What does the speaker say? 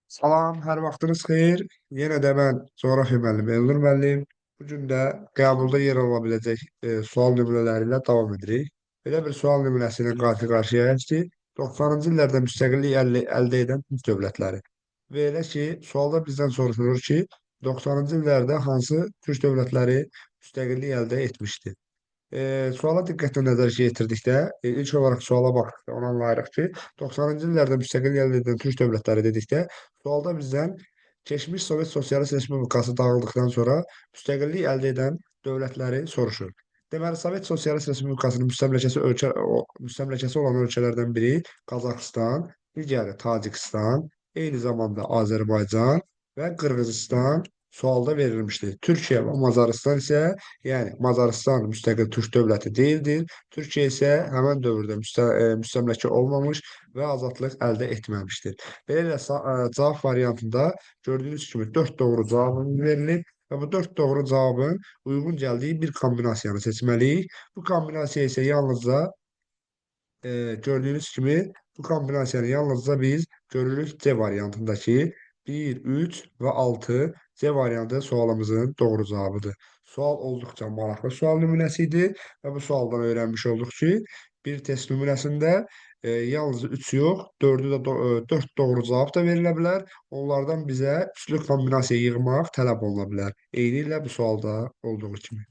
Salam, hər vaxtınız xeyir. Yenə də mən coğrafya müəllimi Elnur müəllim. Bu gün də qəbulda yer ala biləcək sual nümunələri ilə davam edirik. Belə bir sual nümunəsi ilə qarşı-qarşıyayıq ki, 90-cı illərdə müstəqillik əldə edən Türk dövlətləri. Və elə ki, sualda bizdən soruşulur ki, 90-cı illərdə hansı Türk dövlətləri müstəqillik əldə etmişdi? Suala diqqətlə nəzər yetirdikdə, ilk olaraq suala baxdıqda onu anlayırıq ki, 90-cı illərdə müstəqillik əldə edən Türk dövlətləri dedikdə, sualda bizdən keçmiş Sovet Sosialist Respublikası dağıldıqdan sonra müstəqillik əldə edən dövlətləri soruşur. Deməli, Sovet Sosialist Respublikasının müstəmləkəsi olan ölkələrdən biri Qazaxıstan, digəri Tacikistan, eyni zamanda Azərbaycan və Qırğızıstan sualda verilmişdir. Türkiyə və Macarıstan isə, yəni Macarıstan müstəqil türk dövləti deyildir. Türkiyə isə həmin dövrdə müstəmləkə olmamış və azadlıq əldə etməmişdir. Beləliklə cavab variantında gördüyünüz kimi 4 doğru cavabın verilib və bu 4 doğru cavabın uyğun gəldiyi bir kombinasiyanı seçməliyik. Bu kombinasiya isə yalnızca gördüyünüz kimi bu kombinasiyanı yalnızca biz görürük C variantındaki 1, 3 və 6 C variantı sualımızın doğru cavabıdır. Sual olduqca maraqlı sual nümunəsi idi və bu sualdan öyrənmiş olduq ki, bir test nümunəsində yalnız 3 yox, 4 doğru cavab da verilə bilər. Onlardan bizə üçlü kombinasiya yığmaq tələb oluna bilər. Eynilə bu sualda olduğu kimi.